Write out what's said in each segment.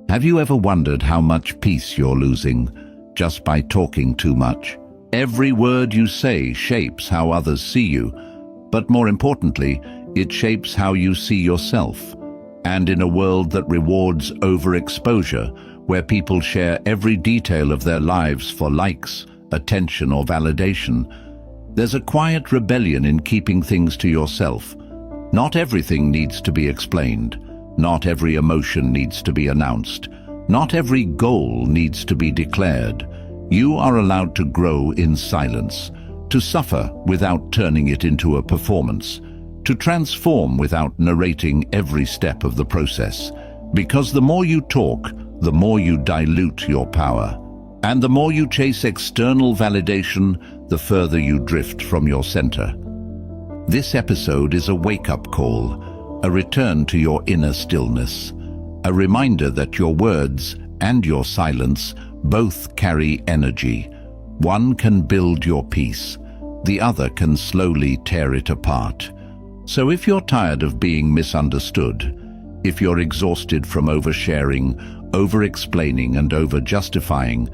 Have you ever wondered how much peace you're losing just by talking too much? Every word you say shapes how others see you, but more importantly, it shapes how you see yourself. And in a world that rewards overexposure, where people share every detail of their lives for likes, attention, or validation, there's a quiet rebellion in keeping things to yourself. Not everything needs to be explained. Not every emotion needs to be announced. Not every goal needs to be declared. You are allowed to grow in silence, to suffer without turning it into a performance, to transform without narrating every step of the process. Because the more you talk, the more you dilute your power. And the more you chase external validation, the further you drift from your center. This episode is a wake-up call, a return to your inner stillness, a reminder that your words and your silence both carry energy. One can build your peace, the other can slowly tear it apart. So if you're tired of being misunderstood, if you're exhausted from oversharing, over-explaining, and over-justifying,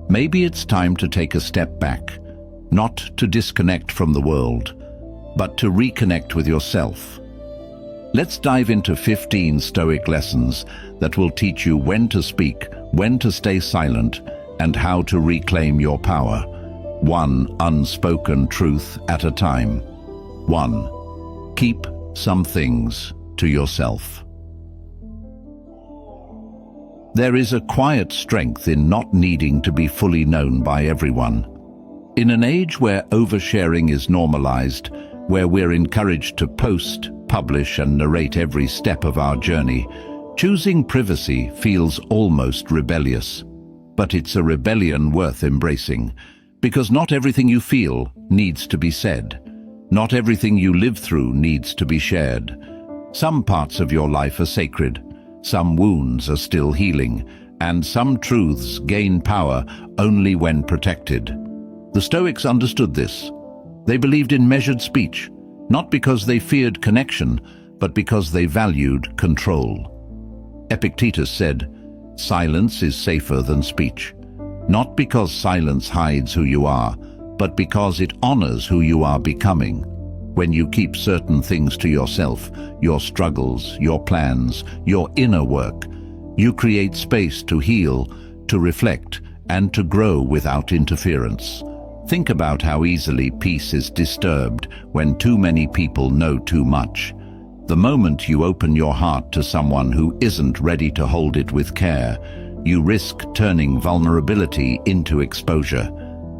maybe it's time to take a step back, not to disconnect from the world, but to reconnect with yourself. Let's dive into 15 Stoic lessons that will teach you when to speak, when to stay silent, and how to reclaim your power, one unspoken truth at a time. 1. Keep some things to yourself. There is a quiet strength in not needing to be fully known by everyone. In an age where oversharing is normalized, where we're encouraged to post, publish, and narrate every step of our journey, choosing privacy feels almost rebellious. But it's a rebellion worth embracing, because not everything you feel needs to be said. Not everything you live through needs to be shared. Some parts of your life are sacred, some wounds are still healing, and some truths gain power only when protected. The Stoics understood this. They believed in measured speech, not because they feared connection, but because they valued control. Epictetus said, "Silence is safer than speech," not because silence hides who you are, but because it honors who you are becoming. When you keep certain things to yourself, your struggles, your plans, your inner work, you create space to heal, to reflect, and to grow without interference. Think about how easily peace is disturbed when too many people know too much. The moment you open your heart to someone who isn't ready to hold it with care, you risk turning vulnerability into exposure.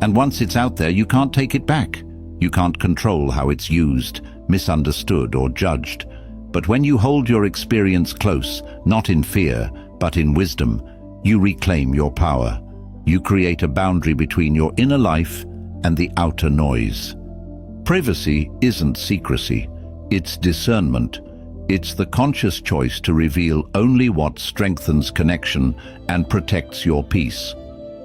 And once it's out there, you can't take it back. You can't control how it's used, misunderstood, or judged. But when you hold your experience close, not in fear, but in wisdom, you reclaim your power. You create a boundary between your inner life and the outer noise. Privacy isn't secrecy, it's discernment. It's the conscious choice to reveal only what strengthens connection and protects your peace.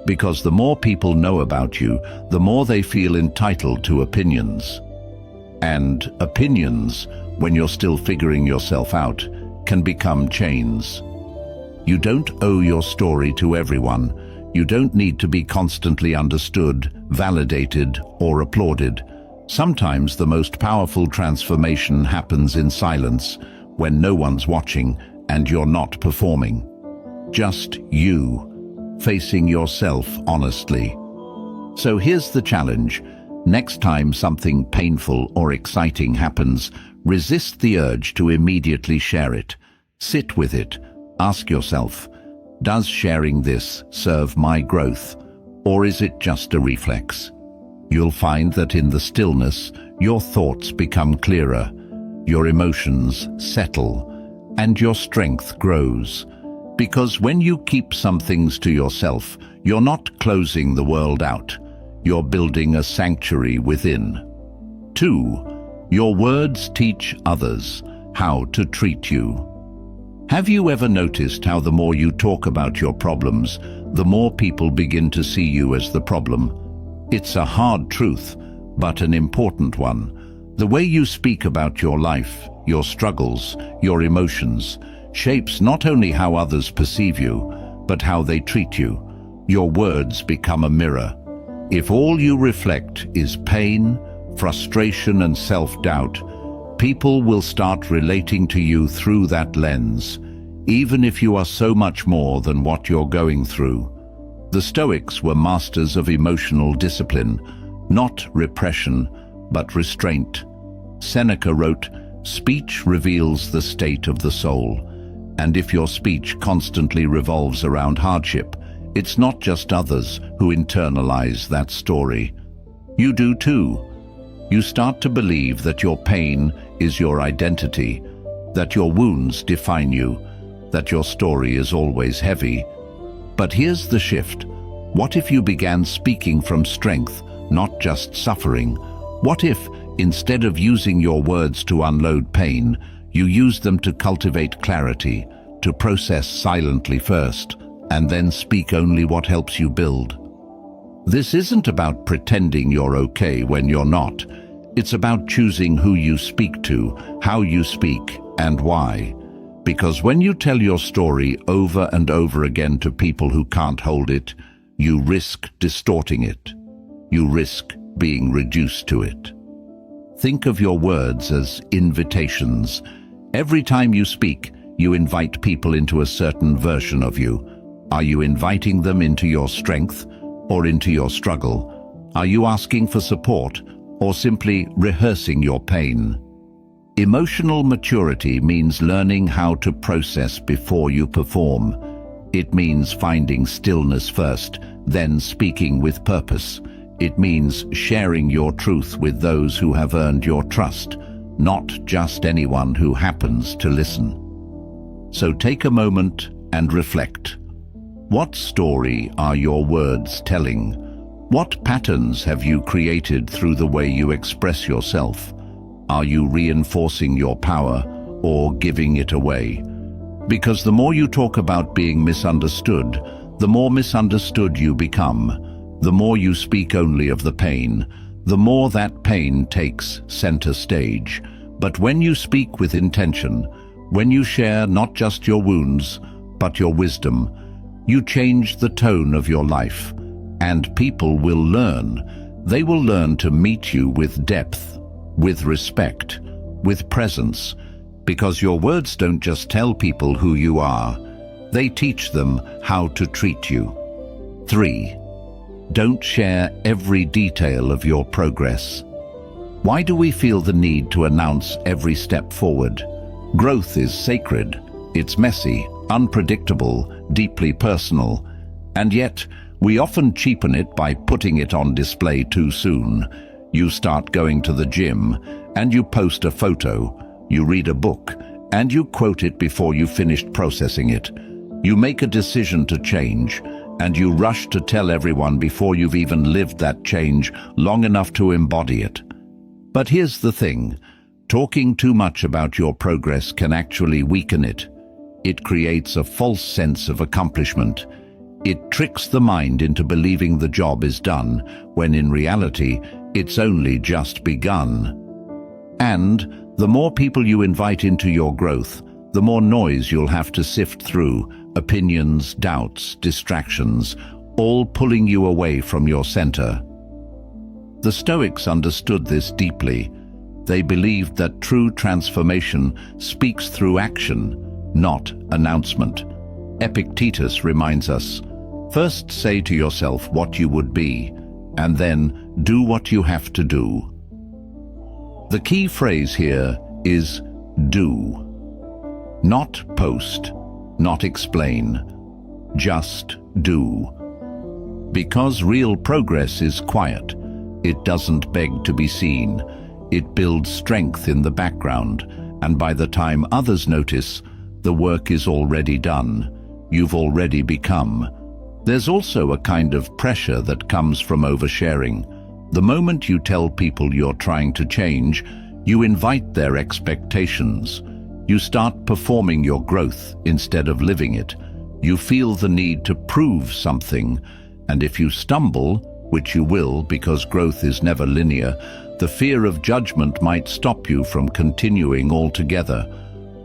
Because the more people know about you, the more they feel entitled to opinions. And opinions, when you're still figuring yourself out, can become chains. You don't owe your story to everyone. You don't need to be constantly understood, validated, or applauded. Sometimes the most powerful transformation happens in silence, when no one's watching and you're not performing. Just you, facing yourself honestly. So here's the challenge. Next time something painful or exciting happens, resist the urge to immediately share it. Sit with it. Ask yourself, does sharing this serve my growth, or is it just a reflex? You'll find that in the stillness, your thoughts become clearer, your emotions settle, and your strength grows. Because when you keep some things to yourself, you're not closing the world out. You're building a sanctuary within. 2. Your words teach others how to treat you. Have you ever noticed how the more you talk about your problems, the more people begin to see you as the problem? It's a hard truth, but an important one. The way you speak about your life, your struggles, your emotions, shapes not only how others perceive you, but how they treat you. Your words become a mirror. If all you reflect is pain, frustration, and self-doubt, people will start relating to you through that lens, even if you are so much more than what you're going through. The Stoics were masters of emotional discipline, not repression, but restraint. Seneca wrote, "Speech reveals the state of the soul." And if your speech constantly revolves around hardship, it's not just others who internalize that story. You do too. You start to believe that your pain is your identity, that your wounds define you, that your story is always heavy. But here's the shift. What if you began speaking from strength, not just suffering? What if, instead of using your words to unload pain, you use them to cultivate clarity, to process silently first, and then speak only what helps you build? This isn't about pretending you're okay when you're not. It's about choosing who you speak to, how you speak, and why. Because when you tell your story over and over again to people who can't hold it, you risk distorting it. You risk being reduced to it. Think of your words as invitations. Every time you speak, you invite people into a certain version of you. Are you inviting them into your strength or into your struggle? Are you asking for support or simply rehearsing your pain? Emotional maturity means learning how to process before you perform. It means finding stillness first, then speaking with purpose. It means sharing your truth with those who have earned your trust, not just anyone who happens to listen. So take a moment and reflect. What story are your words telling? What patterns have you created through the way you express yourself? Are you reinforcing your power or giving it away? Because the more you talk about being misunderstood, the more misunderstood you become. The more you speak only of the pain, the more that pain takes center stage. But when you speak with intention, when you share not just your wounds, but your wisdom, you change the tone of your life. And people will learn. They will learn to meet you with depth, with respect, with presence, because your words don't just tell people who you are, they teach them how to treat you. 3. Don't share every detail of your progress. Why do we feel the need to announce every step forward? Growth is sacred. It's messy, unpredictable, deeply personal, and yet we often cheapen it by putting it on display too soon. You start going to the gym, and you post a photo. You read a book, and you quote it before you finished processing it. You make a decision to change, and you rush to tell everyone before you've even lived that change long enough to embody it. But here's the thing. Talking too much about your progress can actually weaken it. It creates a false sense of accomplishment. It tricks the mind into believing the job is done, when in reality, it's only just begun. And the more people you invite into your growth, the more noise you'll have to sift through, opinions, doubts, distractions, all pulling you away from your center. The Stoics understood this deeply. They believed that true transformation speaks through action, not announcement. Epictetus reminds us, first say to yourself what you would be, and then do what you have to do. The key phrase here is do. Not post, not explain, just do. Because real progress is quiet. It doesn't beg to be seen. It builds strength in the background, and by the time others notice, the work is already done. You've already become. There's also a kind of pressure that comes from oversharing. The moment you tell people you're trying to change, you invite their expectations. You start performing your growth instead of living it. You feel the need to prove something, and if you stumble, which you will because growth is never linear, the fear of judgment might stop you from continuing altogether.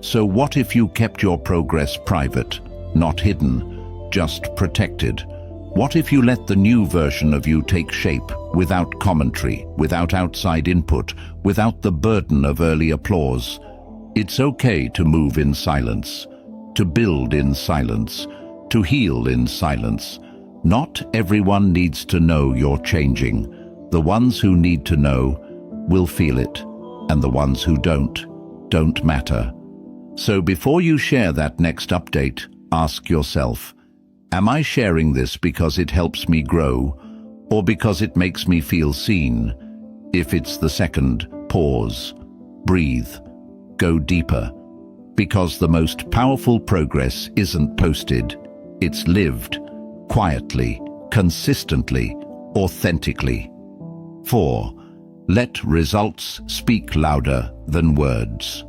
So what if you kept your progress private, not hidden, just protected? What if you let the new version of you take shape without commentary, without outside input, without the burden of early applause? It's okay to move in silence, to build in silence, to heal in silence. Not everyone needs to know you're changing. The ones who need to know will feel it, and the ones who don't matter. So before you share that next update, ask yourself, am I sharing this because it helps me grow, or because it makes me feel seen? If it's the second, pause, breathe, go deeper. Because the most powerful progress isn't posted, it's lived, quietly, consistently, authentically. 4. Let results speak louder than words.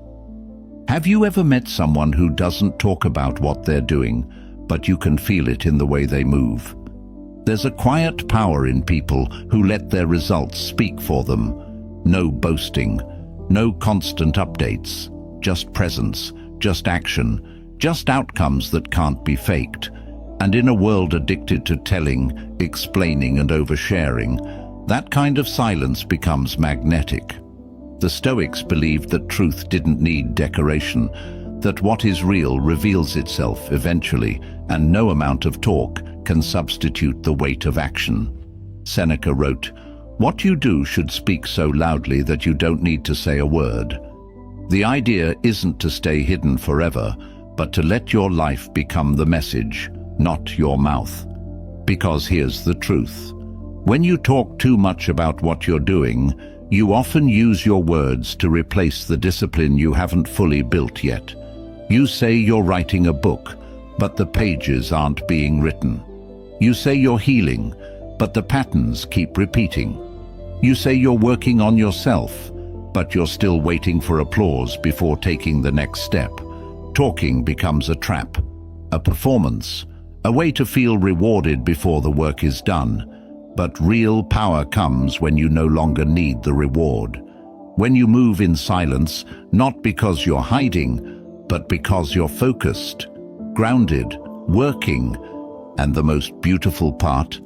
Have you ever met someone who doesn't talk about what they're doing, but you can feel it in the way they move? There's a quiet power in people who let their results speak for them. No boasting, no constant updates, just presence, just action, just outcomes that can't be faked. And in a world addicted to telling, explaining, and oversharing, that kind of silence becomes magnetic. The Stoics believed that truth didn't need decoration, that what is real reveals itself eventually, and no amount of talk can substitute the weight of action. Seneca wrote, "What you do should speak so loudly that you don't need to say a word." The idea isn't to stay hidden forever, but to let your life become the message, not your mouth. Because here's the truth. When you talk too much about what you're doing, you often use your words to replace the discipline you haven't fully built yet. You say you're writing a book, but the pages aren't being written. You say you're healing, but the patterns keep repeating. You say you're working on yourself, but you're still waiting for applause before taking the next step. Talking becomes a trap, a performance, a way to feel rewarded before the work is done. But real power comes when you no longer need the reward. When you move in silence, not because you're hiding, but because you're focused, grounded, working. And the most beautiful part,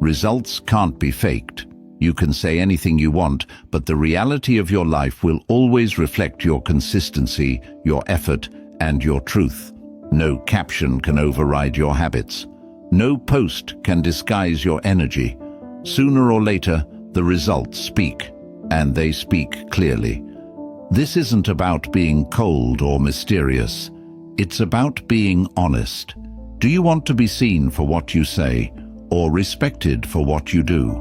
results can't be faked. You can say anything you want, but the reality of your life will always reflect your consistency, your effort, and your truth. No caption can override your habits. No post can disguise your energy. Sooner or later, the results speak, and they speak clearly. This isn't about being cold or mysterious. It's about being honest. Do you want to be seen for what you say, or respected for what you do?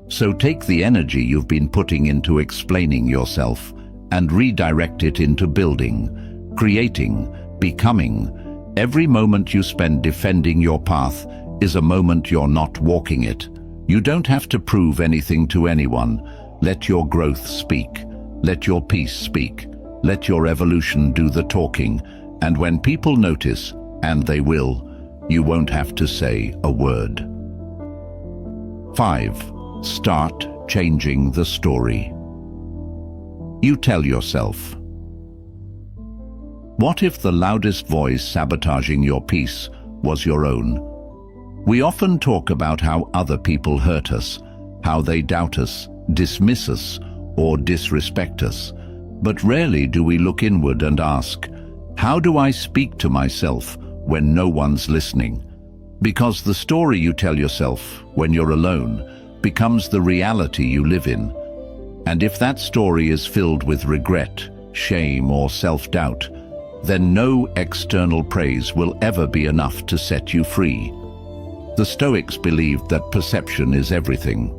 So take the energy you've been putting into explaining yourself and redirect it into building, creating, becoming. Every moment you spend defending your path is a moment you're not walking it. You don't have to prove anything to anyone. Let your growth speak. Let your peace speak. Let your evolution do the talking. And when people notice, and they will, you won't have to say a word. 5. Start changing the story. You tell yourself, what if the loudest voice sabotaging your peace was your own? We often talk about how other people hurt us, how they doubt us, dismiss us, or disrespect us. But rarely do we look inward and ask, how do I speak to myself when no one's listening? Because the story you tell yourself when you're alone becomes the reality you live in. And if that story is filled with regret, shame, or self-doubt, then no external praise will ever be enough to set you free. The Stoics believed that perception is everything.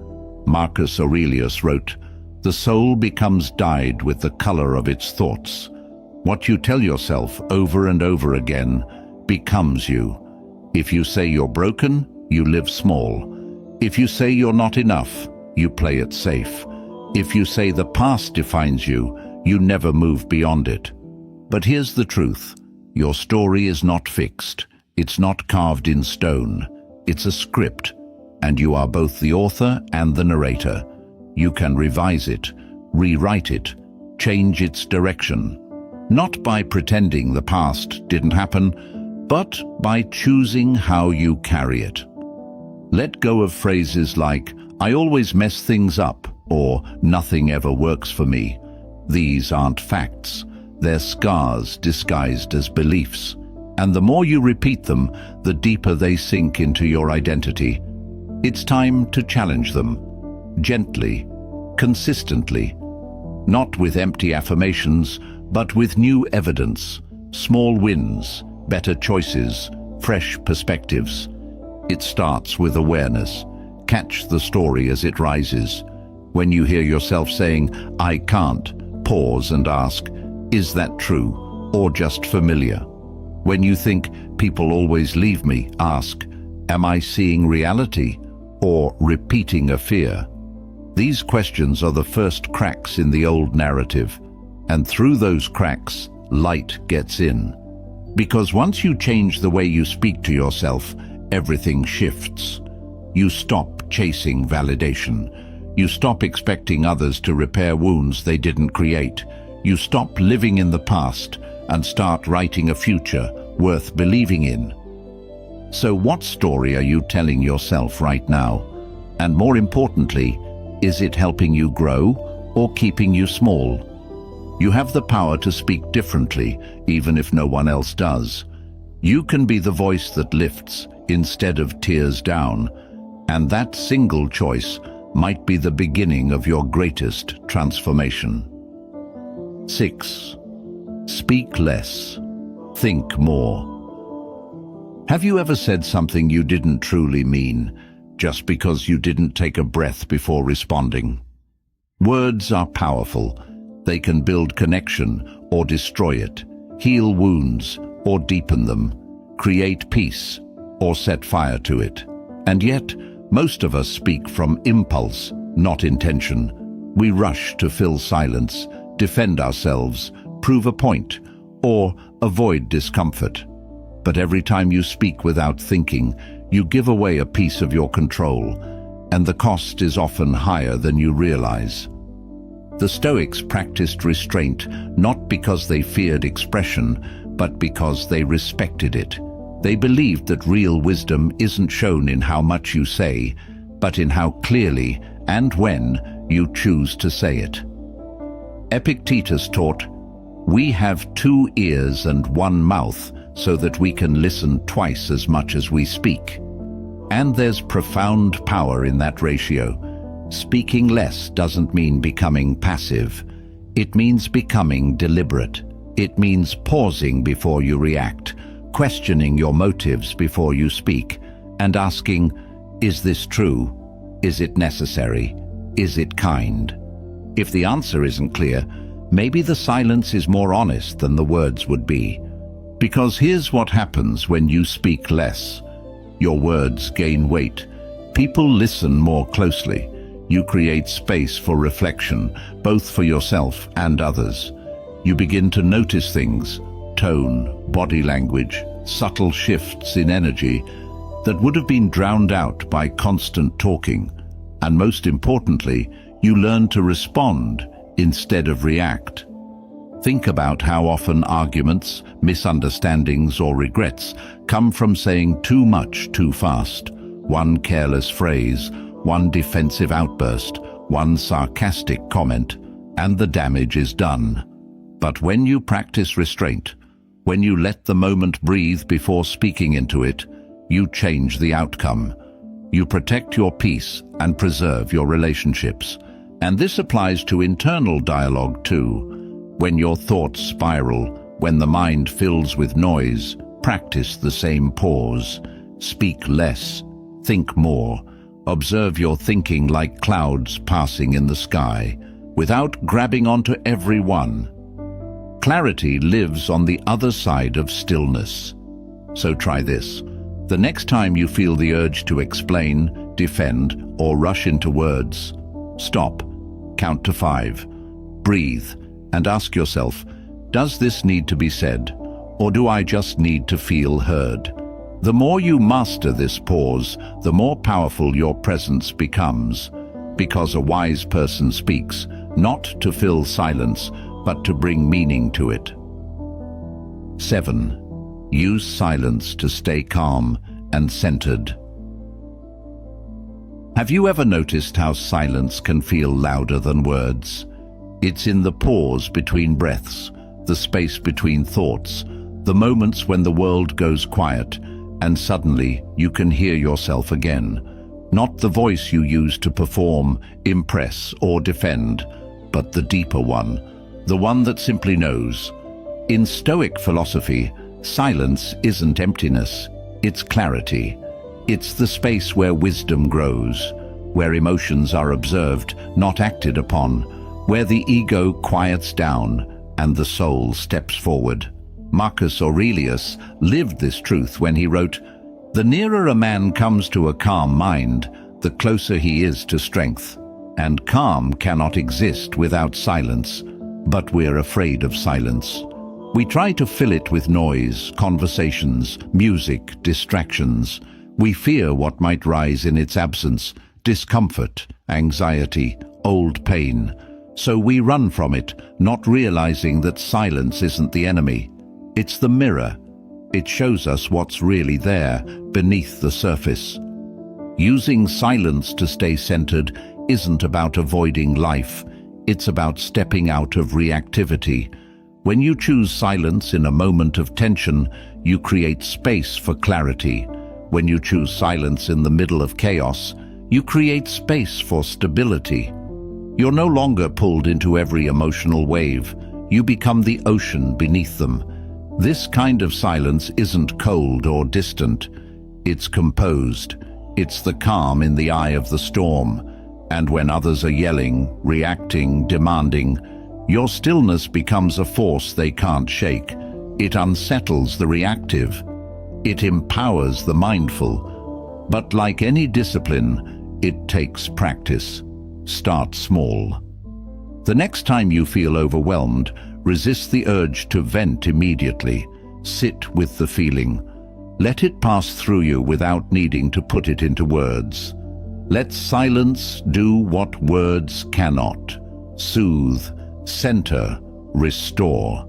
Marcus Aurelius wrote, "The soul becomes dyed with the color of its thoughts." What you tell yourself over and over again becomes you. If you say you're broken, you live small. If you say you're not enough, you play it safe. If you say the past defines you, you never move beyond it. But here's the truth. Your story is not fixed. It's not carved in stone. It's a script, and you are both the author and the narrator. You can revise it, rewrite it, change its direction. Not by pretending the past didn't happen, but by choosing how you carry it. Let go of phrases like, "I always mess things up," or "nothing ever works for me." These aren't facts. They're scars disguised as beliefs. And the more you repeat them, the deeper they sink into your identity. It's time to challenge them. Gently, consistently. Not with empty affirmations, but with new evidence. Small wins, better choices, fresh perspectives. It starts with awareness. Catch the story as it rises. When you hear yourself saying, "I can't," pause and ask, "Is that true or just familiar?" When you think, "People always leave me," ask, "Am I seeing reality or repeating a fear?" These questions are the first cracks in the old narrative, and through those cracks, light gets in. Because once you change the way you speak to yourself, everything shifts. You stop chasing validation. You stop expecting others to repair wounds they didn't create. You stop living in the past and start writing a future worth believing in. So what story are you telling yourself right now? And more importantly, is it helping you grow or keeping you small? You have the power to speak differently, even if no one else does. You can be the voice that lifts instead of tears down, and that single choice might be the beginning of your greatest transformation. 6. Speak less. Think more. Have you ever said something you didn't truly mean, just because you didn't take a breath before responding? Words are powerful. They can build connection or destroy it, heal wounds or deepen them, create peace or set fire to it. And yet, most of us speak from impulse, not intention. We rush to fill silence, defend ourselves, prove a point, or avoid discomfort. But every time you speak without thinking, you give away a piece of your control, and the cost is often higher than you realize. The Stoics practiced restraint not because they feared expression, but because they respected it. They believed that real wisdom isn't shown in how much you say, but in how clearly and when you choose to say it. Epictetus taught, "We have 2 ears and 1 mouth so that we can listen twice as much as we speak." And there's profound power in that ratio. Speaking less doesn't mean becoming passive. It means becoming deliberate. It means pausing before you react, questioning your motives before you speak, and asking, is this true? Is it necessary? Is it kind? If the answer isn't clear, maybe the silence is more honest than the words would be. Because here's what happens when you speak less. Your words gain weight. People listen more closely. You create space for reflection, both for yourself and others. You begin to notice things, tone, body language, subtle shifts in energy that would have been drowned out by constant talking. And most importantly, you learn to respond instead of react. Think about how often arguments, misunderstandings, or regrets come from saying too much too fast. One careless phrase, one defensive outburst, one sarcastic comment, and the damage is done. But when you practice restraint, when you let the moment breathe before speaking into it, you change the outcome. You protect your peace and preserve your relationships. And this applies to internal dialogue too. When your thoughts spiral, when the mind fills with noise, practice the same pause. Speak less, think more. Observe your thinking like clouds passing in the sky, without grabbing onto every one. Clarity lives on the other side of stillness. So try this. The next time you feel the urge to explain, defend, or rush into words, stop, count to 5, breathe, and ask yourself, does this need to be said, or do I just need to feel heard? The more you master this pause, the more powerful your presence becomes, because a wise person speaks, not to fill silence, but to bring meaning to it. 7. Use silence to stay calm and centered. Have you ever noticed how silence can feel louder than words? It's in the pause between breaths, the space between thoughts, the moments when the world goes quiet, and suddenly you can hear yourself again. Not the voice you use to perform, impress, or defend, but the deeper one, the one that simply knows. In Stoic philosophy, silence isn't emptiness, it's clarity. It's the space where wisdom grows, where emotions are observed, not acted upon, where the ego quiets down and the soul steps forward. Marcus Aurelius lived this truth when he wrote, "The nearer a man comes to a calm mind, the closer he is to strength. And calm cannot exist without silence, but we're afraid of silence. We try to fill it with noise, conversations, music, distractions. We fear what might rise in its absence, discomfort, anxiety, old pain. So we run from it, not realizing that silence isn't the enemy. It's the mirror. It shows us what's really there, beneath the surface. Using silence to stay centered isn't about avoiding life. It's about stepping out of reactivity. When you choose silence in a moment of tension, you create space for clarity. When you choose silence in the middle of chaos, you create space for stability. You're no longer pulled into every emotional wave. You become the ocean beneath them. This kind of silence isn't cold or distant. It's composed. It's the calm in the eye of the storm. And when others are yelling, reacting, demanding, your stillness becomes a force they can't shake. It unsettles the reactive. It empowers the mindful. But like any discipline, it takes practice. Start small. The next time you feel overwhelmed, resist the urge to vent immediately. Sit with the feeling. Let it pass through you without needing to put it into words. Let silence do what words cannot. Soothe, center, restore.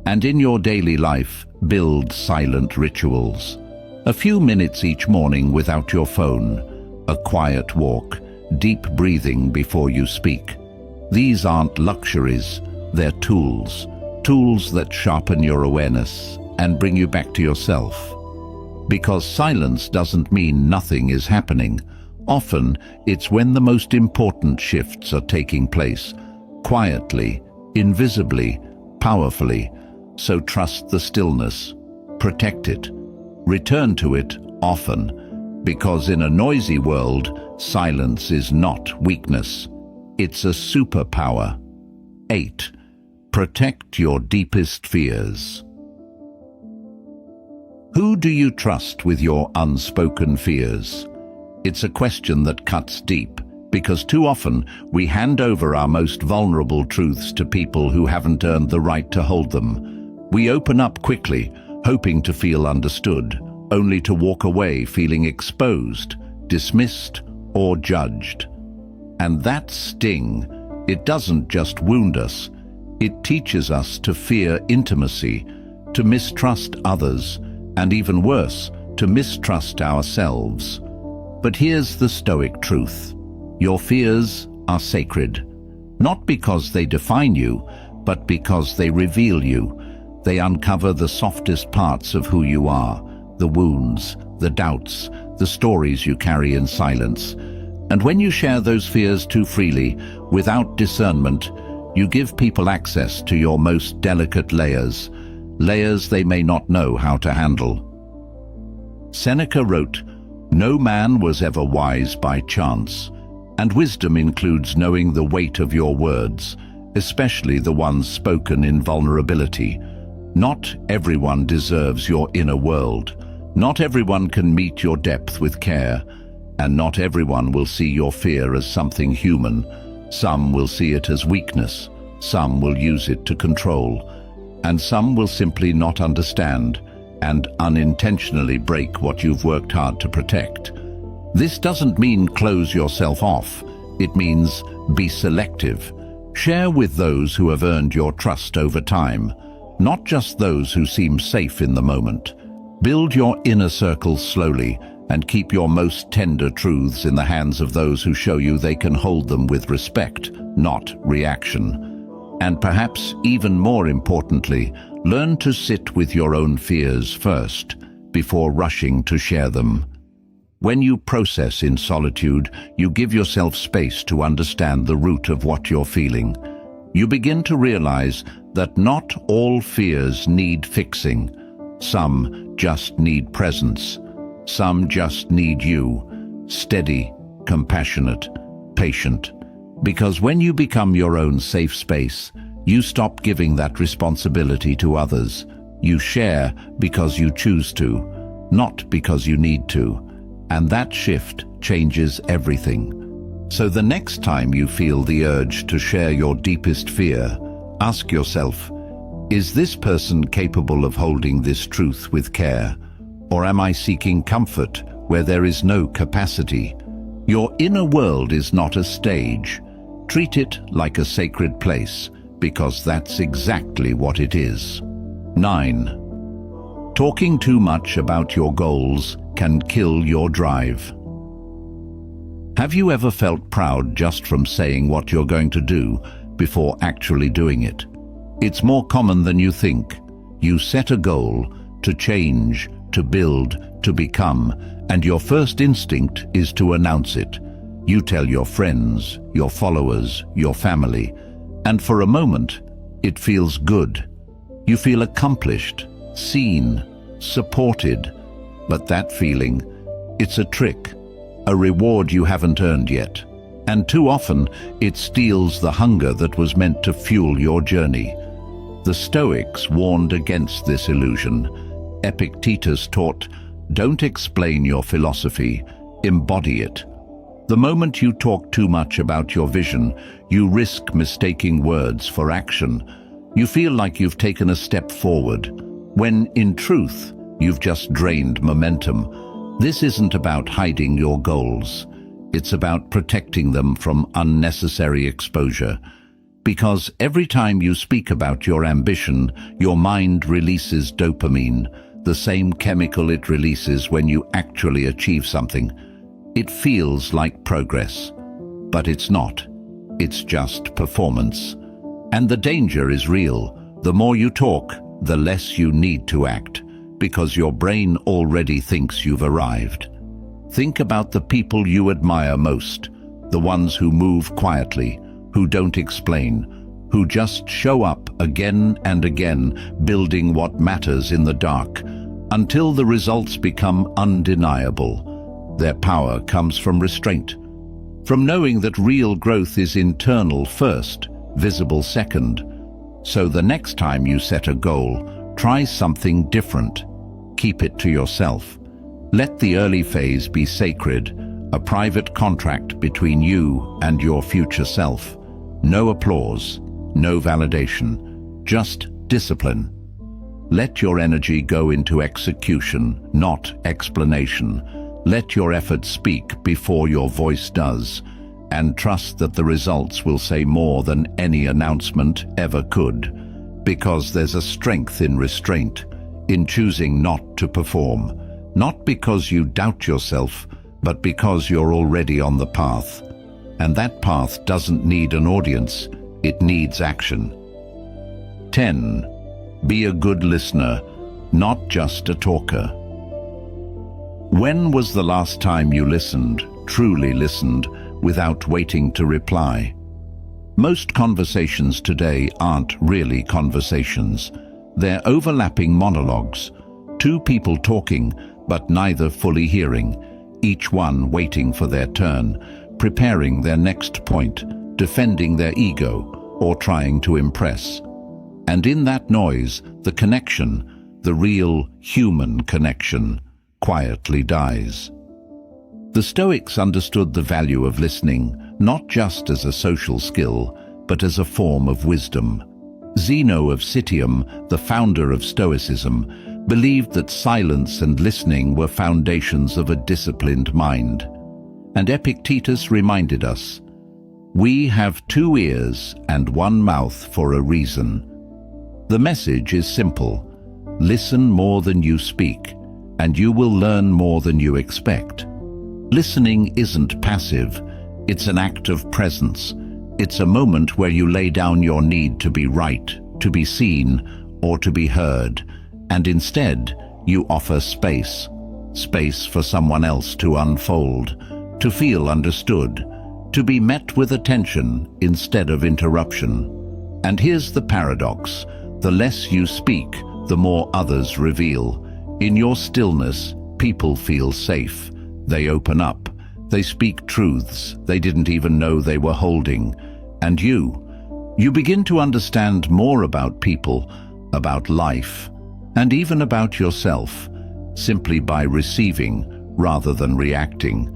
And in your daily life, build silent rituals. A few minutes each morning without your phone. A quiet walk. Deep breathing before you speak. These aren't luxuries, they're tools. Tools that sharpen your awareness and bring you back to yourself. Because silence doesn't mean nothing is happening. Often, it's when the most important shifts are taking place. Quietly, invisibly, powerfully. So trust the stillness. Protect it. Return to it often. Because in a noisy world, silence is not weakness. It's a superpower. 8. Protect your deepest fears. Who do you trust with your unspoken fears? It's a question that cuts deep, because too often we hand over our most vulnerable truths to people who haven't earned the right to hold them. We open up quickly, hoping to feel understood, only to walk away feeling exposed, dismissed, or judged. And that sting, it doesn't just wound us, it teaches us to fear intimacy, to mistrust others, and even worse, to mistrust ourselves. But here's the Stoic truth. Your fears are sacred, not because they define you, but because they reveal you. They uncover the softest parts of who you are, the wounds, the doubts, the stories you carry in silence. And when you share those fears too freely, without discernment, you give people access to your most delicate layers, layers they may not know how to handle. Seneca wrote, "No man was ever wise by chance," and wisdom includes knowing the weight of your words, especially the ones spoken in vulnerability. Not everyone deserves your inner world. Not everyone can meet your depth with care, and not everyone will see your fear as something human. Some will see it as weakness, some will use it to control, and some will simply not understand and unintentionally break what you've worked hard to protect. This doesn't mean close yourself off. It means be selective. Share with those who have earned your trust over time. not just those who seem safe in the moment. Build your inner circle slowly and keep your most tender truths in the hands of those who show you they can hold them with respect, not reaction. And perhaps even more importantly, learn to sit with your own fears first, before rushing to share them. When you process in solitude, you give yourself space to understand the root of what you're feeling. You begin to realize that not all fears need fixing. Some just need presence. Some just need you, steady, compassionate, patient. Because when you become your own safe space, you stop giving that responsibility to others. You share because you choose to, not because you need to. And that shift changes everything. So the next time you feel the urge to share your deepest fear, ask yourself, is this person capable of holding this truth with care? Or am I seeking comfort where there is no capacity? Your inner world is not a stage. Treat it like a sacred place, because that's exactly what it is. 9. Talking too much about your goals can kill your drive. Have you ever felt proud just from saying what you're going to do before actually doing it? It's more common than you think. You set a goal to change, to build, to become, and your first instinct is to announce it. You tell your friends, your followers, your family, and for a moment, it feels good. You feel accomplished, seen, supported. But that feeling, it's a trick, a reward you haven't earned yet. And too often, it steals the hunger that was meant to fuel your journey. The Stoics warned against this illusion. Epictetus taught, don't explain your philosophy, embody it. The moment you talk too much about your vision, you risk mistaking words for action. You feel like you've taken a step forward, when in truth, you've just drained momentum. This isn't about hiding your goals. It's about protecting them from unnecessary exposure. Because every time you speak about your ambition, your mind releases dopamine, the same chemical it releases when you actually achieve something. It feels like progress, but it's not. It's just performance. And the danger is real. The more you talk, the less you need to act, because your brain already thinks you've arrived. Think about the people you admire most, the ones who move quietly, who don't explain, who just show up again and again, building what matters in the dark, until the results become undeniable. Their power comes from restraint, from knowing that real growth is internal first, visible second. So the next time you set a goal, try something different. Keep it to yourself. Let the early phase be sacred, a private contract between you and your future self. No applause, no validation, just discipline. Let your energy go into execution, not explanation. Let your efforts speak before your voice does, and trust that the results will say more than any announcement ever could. Because there's a strength in restraint, in choosing not to perform. Not because you doubt yourself, but because you're already on the path. And that path doesn't need an audience, it needs action. 10. Be a good listener, not just a talker. When was the last time you listened, truly listened, without waiting to reply? Most conversations today aren't really conversations. They're overlapping monologues. Two people talking, but neither fully hearing, each one waiting for their turn, preparing their next point, defending their ego, or trying to impress. And in that noise, the connection, the real human connection, quietly dies. The Stoics understood the value of listening, not just as a social skill, but as a form of wisdom. Zeno of Citium, the founder of Stoicism, believed that silence and listening were foundations of a disciplined mind. And Epictetus reminded us, "We have 2 ears and 1 mouth for a reason." The message is simple. Listen more than you speak, and you will learn more than you expect. Listening isn't passive, it's an act of presence. It's a moment where you lay down your need to be right, to be seen, or to be heard, and instead you offer space. Space for someone else to unfold, to feel understood, to be met with attention instead of interruption. And here's the paradox. The less you speak, the more others reveal. In your stillness, people feel safe. They open up. They speak truths they didn't even know they were holding. And you begin to understand more about people, about life, and even about yourself, simply by receiving rather than reacting.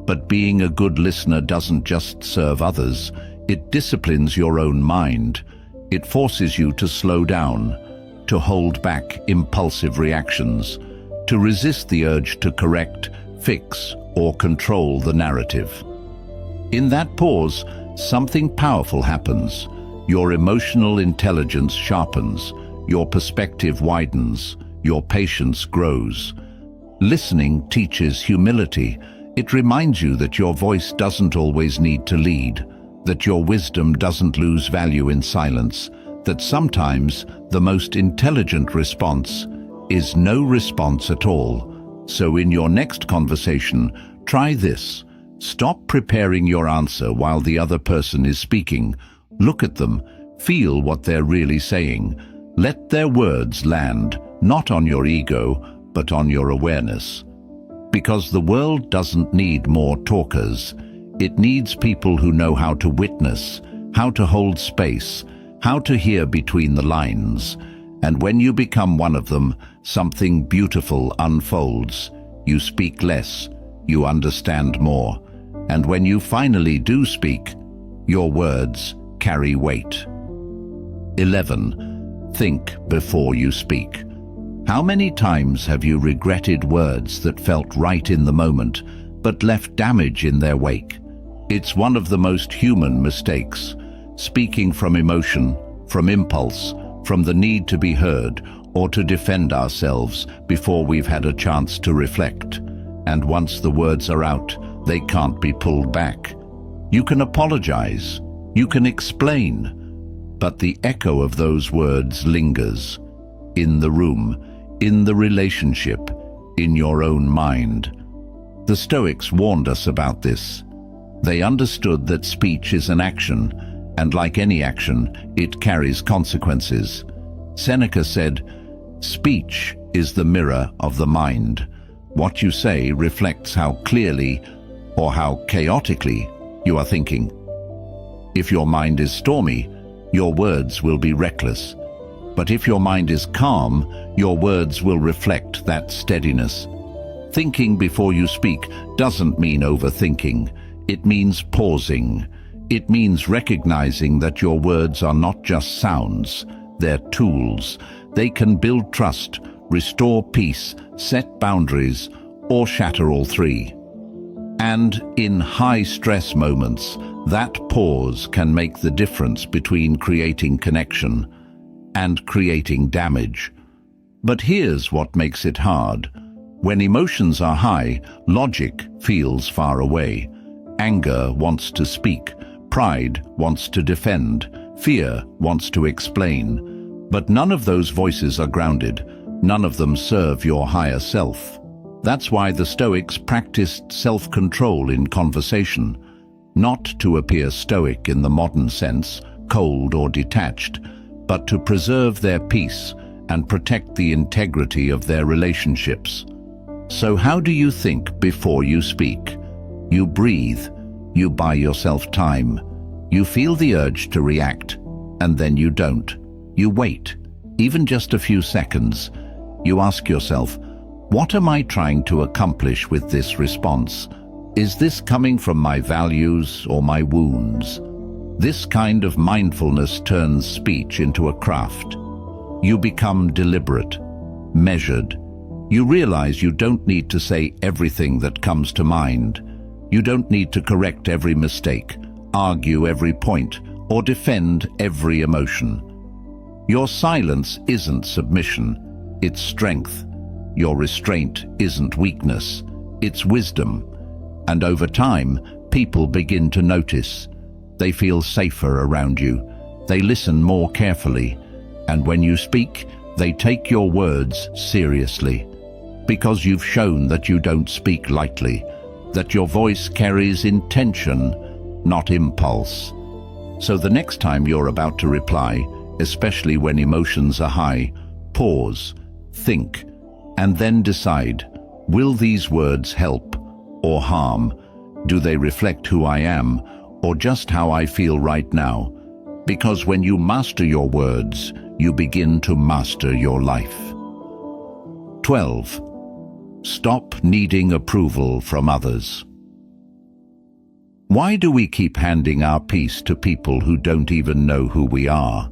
But being a good listener doesn't just serve others, it disciplines your own mind. It forces you to slow down, to hold back impulsive reactions, to resist the urge to correct, fix, or control the narrative. In that pause, something powerful happens. Your emotional intelligence sharpens, your perspective widens, your patience grows. Listening teaches humility. It reminds you that your voice doesn't always need to lead, that your wisdom doesn't lose value in silence, that sometimes the most intelligent response is no response at all. So in your next conversation, try this. Stop preparing your answer while the other person is speaking. Look at them, feel what they're really saying. Let their words land, not on your ego, but on your awareness. Because the world doesn't need more talkers. It needs people who know how to witness, how to hold space, how to hear between the lines. And when you become one of them, something beautiful unfolds. You speak less, you understand more. And when you finally do speak, your words carry weight. 11. Think before you speak. How many times have you regretted words that felt right in the moment, but left damage in their wake? It's one of the most human mistakes. Speaking from emotion, from impulse, from the need to be heard, or to defend ourselves before we've had a chance to reflect. And once the words are out, they can't be pulled back. You can apologize, you can explain, but the echo of those words lingers. In the room, in the relationship, in your own mind. The Stoics warned us about this. They understood that speech is an action, and like any action, it carries consequences. Seneca said, "Speech is the mirror of the mind. What you say reflects how clearly or how chaotically you are thinking. If your mind is stormy, your words will be reckless. But if your mind is calm, your words will reflect that steadiness." Thinking before you speak doesn't mean overthinking. It means pausing. It means recognizing that your words are not just sounds, they're tools. They can build trust, restore peace, set boundaries, or shatter all three. And in high-stress moments, that pause can make the difference between creating connection and creating damage. But here's what makes it hard. When emotions are high, logic feels far away. Anger wants to speak, pride wants to defend, fear wants to explain. But none of those voices are grounded. None of them serve your higher self. That's why the Stoics practiced self-control in conversation, not to appear stoic in the modern sense, cold or detached, but to preserve their peace and protect the integrity of their relationships. So how do you think before you speak? You breathe, you buy yourself time, you feel the urge to react, and then you don't. You wait, even just a few seconds. You ask yourself, what am I trying to accomplish with this response? Is this coming from my values or my wounds? This kind of mindfulness turns speech into a craft. You become deliberate, measured. You realize you don't need to say everything that comes to mind. You don't need to correct every mistake, argue every point, or defend every emotion. Your silence isn't submission, it's strength. Your restraint isn't weakness, it's wisdom. And over time, people begin to notice. They feel safer around you. They listen more carefully. And when you speak, they take your words seriously. Because you've shown that you don't speak lightly, that your voice carries intention, not impulse. So the next time you're about to reply, especially when emotions are high, pause, think, and then decide, will these words help or harm? Do they reflect who I am or just how I feel right now? Because when you master your words, you begin to master your life. 12. Stop needing approval from others. Why do we keep handing our peace to people who don't even know who we are?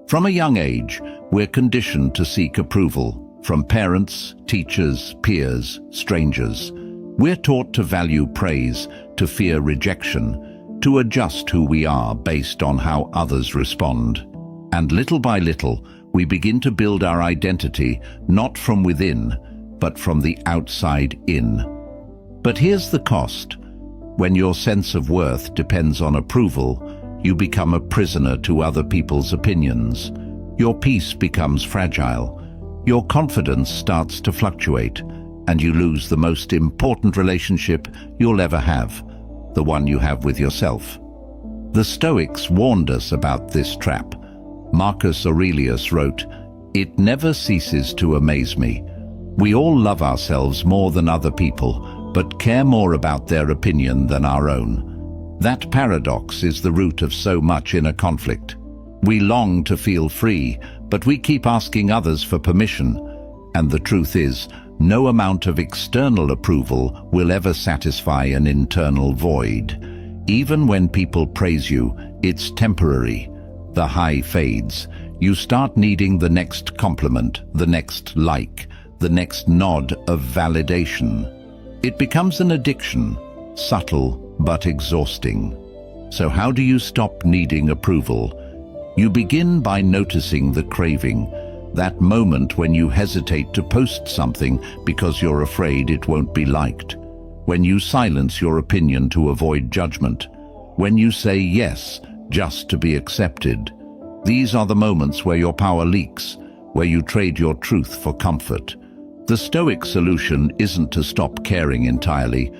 From a young age, we're conditioned to seek approval from parents, teachers, peers, strangers. We're taught to value praise, to fear rejection, to adjust who we are based on how others respond. And little by little, we begin to build our identity not from within, but from the outside in. But here's the cost. When your sense of worth depends on approval, you become a prisoner to other people's opinions. Your peace becomes fragile. Your confidence starts to fluctuate, and you lose the most important relationship you'll ever have, the one you have with yourself. The Stoics warned us about this trap. Marcus Aurelius wrote, "It never ceases to amaze me. We all love ourselves more than other people, but care more about their opinion than our own." That paradox is the root of so much inner conflict. We long to feel free, but we keep asking others for permission. And the truth is, no amount of external approval will ever satisfy an internal void. Even when people praise you, it's temporary. The high fades. You start needing the next compliment, the next like, the next nod of validation. It becomes an addiction, subtle but exhausting. So how do you stop needing approval? You begin by noticing the craving, that moment when you hesitate to post something because you're afraid it won't be liked, when you silence your opinion to avoid judgment, when you say yes just to be accepted. These are the moments where your power leaks, where you trade your truth for comfort. The Stoic solution isn't to stop caring entirely.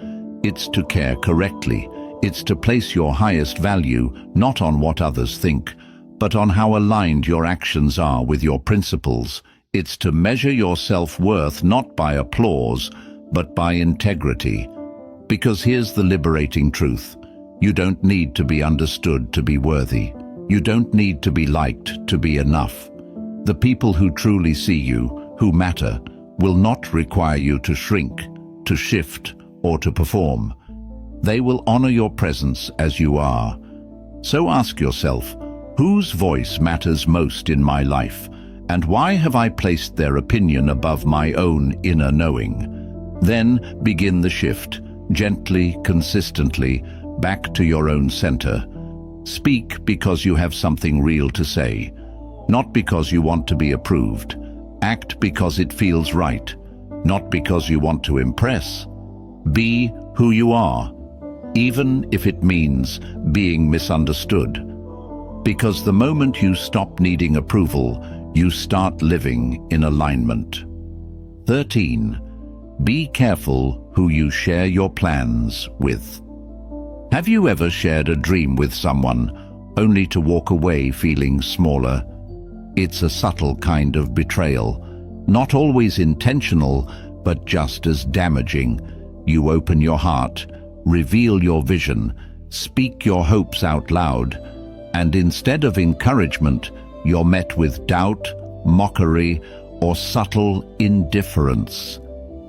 It's to care correctly. It's to place your highest value not on what others think, but on how aligned your actions are with your principles. It's to measure your self-worth not by applause, but by integrity. Because here's the liberating truth. You don't need to be understood to be worthy. You don't need to be liked to be enough. The people who truly see you, who matter, will not require you to shrink, to shift, or to perform. They will honor your presence as you are. So ask yourself, whose voice matters most in my life, and why have I placed their opinion above my own inner knowing? Then begin the shift, gently, consistently, back to your own center. Speak because you have something real to say, not because you want to be approved. Act because it feels right, not because you want to impress. Be who you are, even if it means being misunderstood. Because the moment you stop needing approval, you start living in alignment. 13. Be careful who you share your plans with. Have you ever shared a dream with someone, only to walk away feeling smaller? It's a subtle kind of betrayal, not always intentional, but just as damaging. You open your heart, reveal your vision, speak your hopes out loud, and instead of encouragement, you're met with doubt, mockery, or subtle indifference.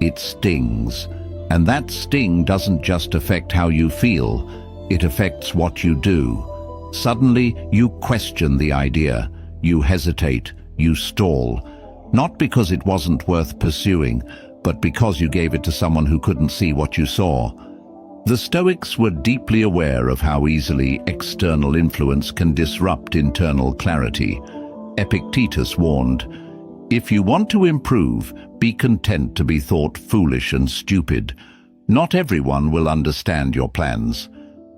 It stings, and that sting doesn't just affect how you feel, it affects what you do. Suddenly, you question the idea, you hesitate, you stall, not because it wasn't worth pursuing, but because you gave it to someone who couldn't see what you saw. The Stoics were deeply aware of how easily external influence can disrupt internal clarity. Epictetus warned, "If you want to improve, be content to be thought foolish and stupid. Not everyone will understand your plans.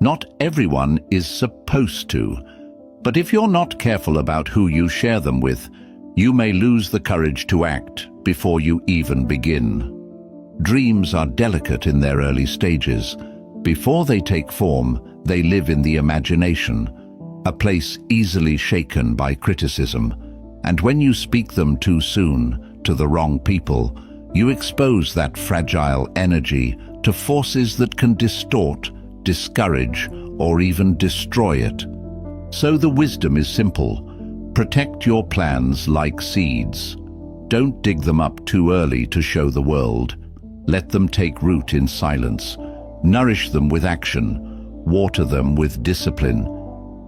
Not everyone is supposed to. But if you're not careful about who you share them with, you may lose the courage to act before you even begin." Dreams are delicate in their early stages. Before they take form, they live in the imagination, a place easily shaken by criticism. And when you speak them too soon, to the wrong people, you expose that fragile energy to forces that can distort, discourage, or even destroy it. So the wisdom is simple. Protect your plans like seeds. Don't dig them up too early to show the world. Let them take root in silence. Nourish them with action. Water them with discipline.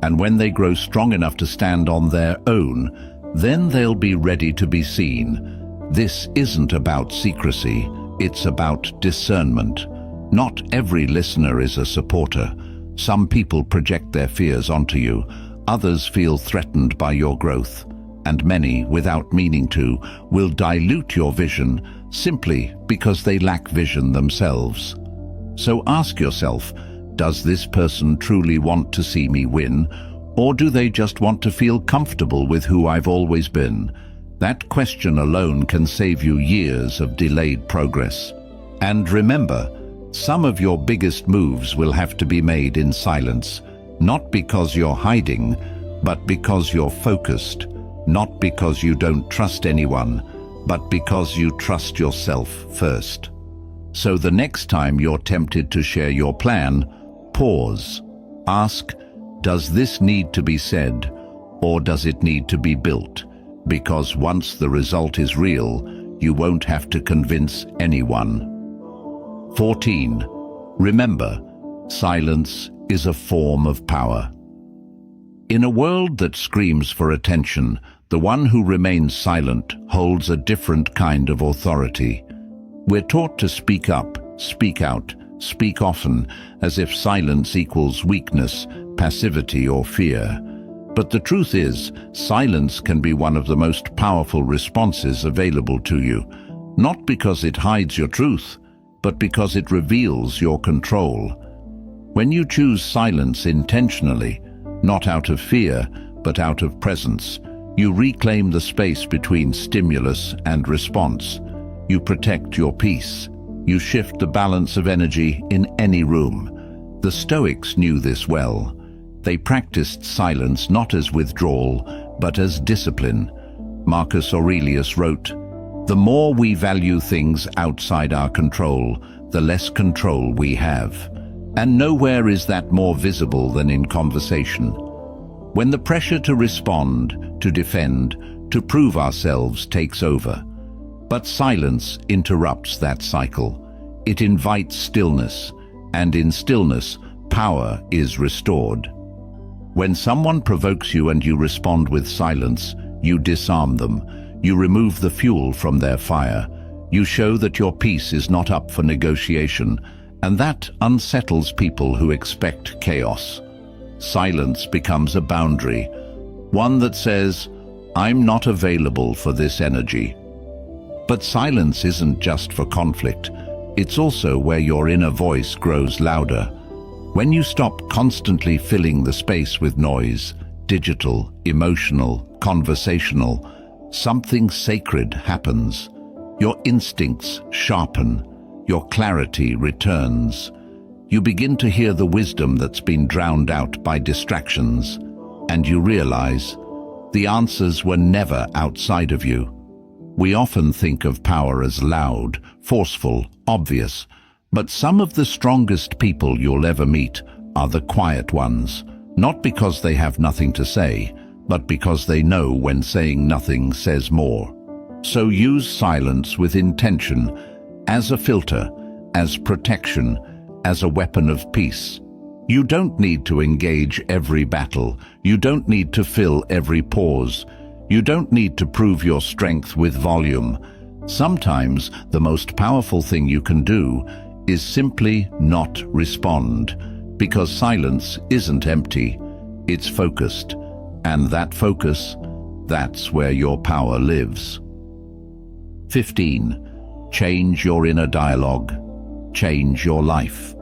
And when they grow strong enough to stand on their own, then they'll be ready to be seen. This isn't about secrecy, it's about discernment. Not every listener is a supporter. Some people project their fears onto you, others feel threatened by your growth, and many, without meaning to, will dilute your vision simply because they lack vision themselves. So ask yourself, does this person truly want to see me win, or do they just want to feel comfortable with who I've always been? That question alone can save you years of delayed progress. And remember, some of your biggest moves will have to be made in silence, not because you're hiding, but because you're focused, not because you don't trust anyone, but because you trust yourself first. So the next time you're tempted to share your plan, pause. Ask, does this need to be said, or does it need to be built? Because once the result is real, you won't have to convince anyone. 14. Remember, silence is a form of power. In a world that screams for attention, the one who remains silent holds a different kind of authority. We're taught to speak up, speak out, speak often, as if silence equals weakness, passivity, or fear. But the truth is, silence can be one of the most powerful responses available to you, not because it hides your truth, but because it reveals your control. When you choose silence intentionally, not out of fear, but out of presence, you reclaim the space between stimulus and response. You protect your peace. You shift the balance of energy in any room. The Stoics knew this well. They practiced silence not as withdrawal, but as discipline. Marcus Aurelius wrote, "The more we value things outside our control, the less control we have. And nowhere is that more visible than in conversation. When the pressure to respond, to defend, to prove ourselves takes over. But silence interrupts that cycle. It invites stillness, and in stillness, power is restored. When someone provokes you and you respond with silence, you disarm them. You remove the fuel from their fire. You show that your peace is not up for negotiation, and that unsettles people who expect chaos. Silence becomes a boundary, one that says, I'm not available for this energy. But silence isn't just for conflict. It's also where your inner voice grows louder. When you stop constantly filling the space with noise, digital, emotional, conversational, something sacred happens. Your instincts sharpen. Your clarity returns. You begin to hear the wisdom that's been drowned out by distractions, and you realize the answers were never outside of you. We often think of power as loud, forceful, obvious, but some of the strongest people you'll ever meet are the quiet ones, not because they have nothing to say, but because they know when saying nothing says more. So use silence with intention, as a filter, as protection, as a weapon of peace. You don't need to engage every battle. You don't need to fill every pause. You don't need to prove your strength with volume. Sometimes the most powerful thing you can do is simply not respond, because silence isn't empty, it's focused. And that focus, That's where your power lives. 15. Change your inner dialogue. Change your life.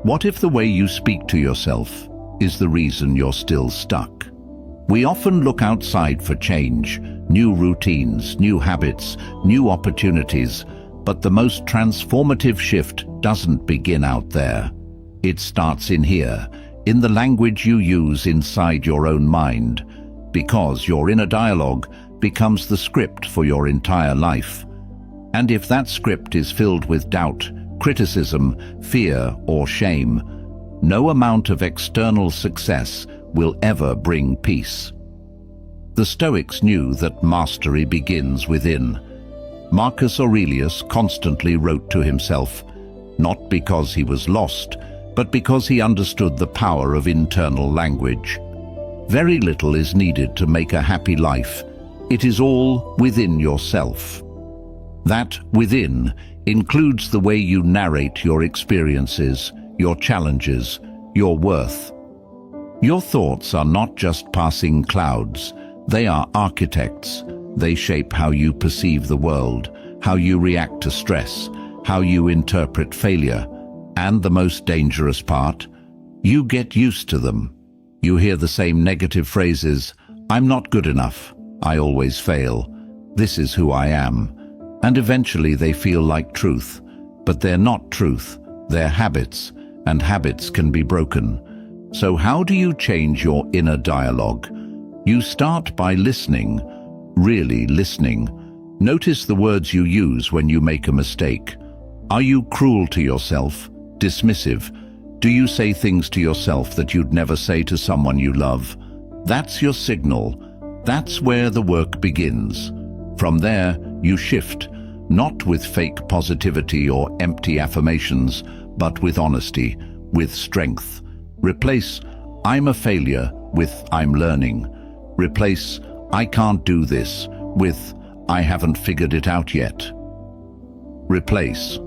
What if the way you speak to yourself is the reason you're still stuck? We often look outside for change, new routines, new habits, new opportunities, but the most transformative shift doesn't begin out there. It starts in here, in the language you use inside your own mind, because your inner dialogue becomes the script for your entire life. And if that script is filled with doubt, criticism, fear, or shame, no amount of external success will ever bring peace. The Stoics knew that mastery begins within. Marcus Aurelius constantly wrote to himself, not because he was lost, but because he understood the power of internal language. Very little is needed to make a happy life. It is all within yourself. That within includes the way you narrate your experiences, your challenges, your worth. Your thoughts are not just passing clouds, they are architects. They shape how you perceive the world, how you react to stress, how you interpret failure, and the most dangerous part, you get used to them. You hear the same negative phrases, "I'm not good enough," "I always fail," "This is who I am," and eventually they feel like truth. But they're not truth, they're habits, and habits can be broken. So how do you change your inner dialogue? You start by listening, really listening. Notice the words you use when you make a mistake. Are you cruel to yourself? Dismissive? Do you say things to yourself that you'd never say to someone you love? That's your signal. That's where the work begins. From there, you shift, not with fake positivity or empty affirmations, but with honesty, with strength. Replace "I'm a failure" with "I'm learning." Replace "I can't do this" with "I haven't figured it out yet." Replace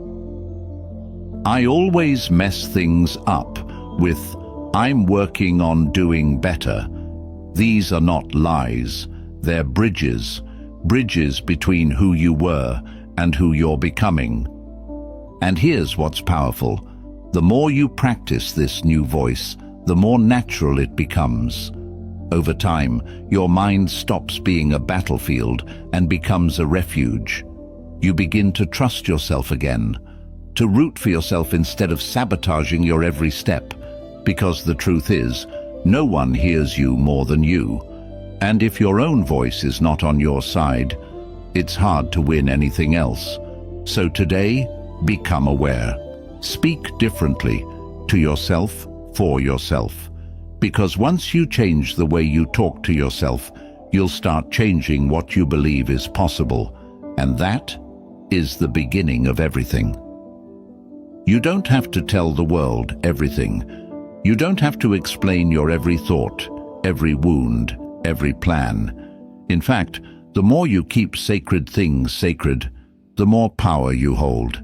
"I always mess things up" with "I'm working on doing better." These are not lies, they're bridges. Bridges between who you were and who you're becoming. And here's what's powerful. The more you practice this new voice, the more natural it becomes. Over time, your mind stops being a battlefield and becomes a refuge. You begin to trust yourself again, to root for yourself instead of sabotaging your every step. Because the truth is, no one hears you more than you. And if your own voice is not on your side, it's hard to win anything else. So today, become aware. Speak differently, to yourself, for yourself. Because once you change the way you talk to yourself, you'll start changing what you believe is possible. And that is the beginning of everything. You don't have to tell the world everything. You don't have to explain your every thought, every wound, every plan. In fact, the more you keep sacred things sacred, the more power you hold.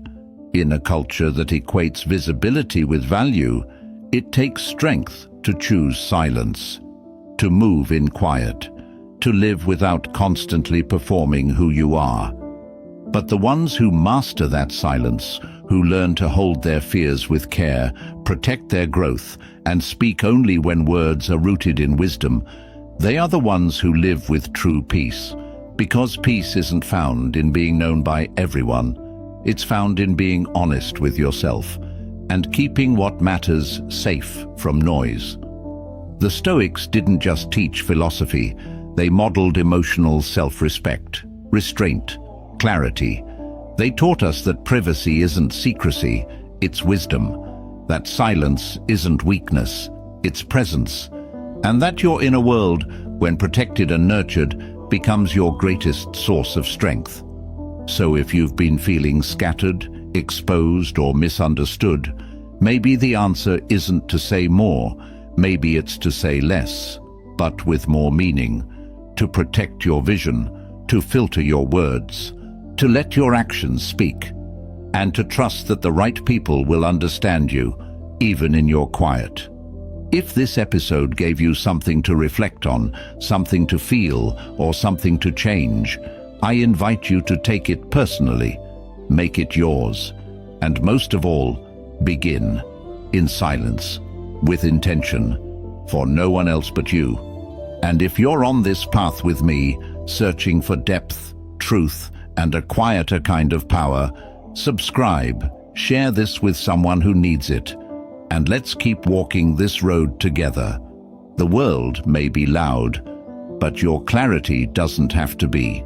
In a culture that equates visibility with value, it takes strength to choose silence, to move in quiet, to live without constantly performing who you are. But the ones who master that silence, who learn to hold their fears with care, protect their growth, and speak only when words are rooted in wisdom, they are the ones who live with true peace. Because peace isn't found in being known by everyone. It's found in being honest with yourself and keeping what matters safe from noise. The Stoics didn't just teach philosophy, they modeled emotional self-respect, restraint, clarity. They taught us that privacy isn't secrecy, it's wisdom, that silence isn't weakness, it's presence, and that your inner world, when protected and nurtured, becomes your greatest source of strength. So if you've been feeling scattered, exposed, or misunderstood, maybe the answer isn't to say more, maybe it's to say less, but with more meaning, to protect your vision, to filter your words, to let your actions speak, and to trust that the right people will understand you, even in your quiet. If this episode gave you something to reflect on, something to feel, or something to change, I invite you to take it personally, make it yours, and most of all, begin in silence, with intention, for no one else but you. And if you're on this path with me, searching for depth, truth, and a quieter kind of power, subscribe, share this with someone who needs it, and let's keep walking this road together. The world may be loud, but your clarity doesn't have to be.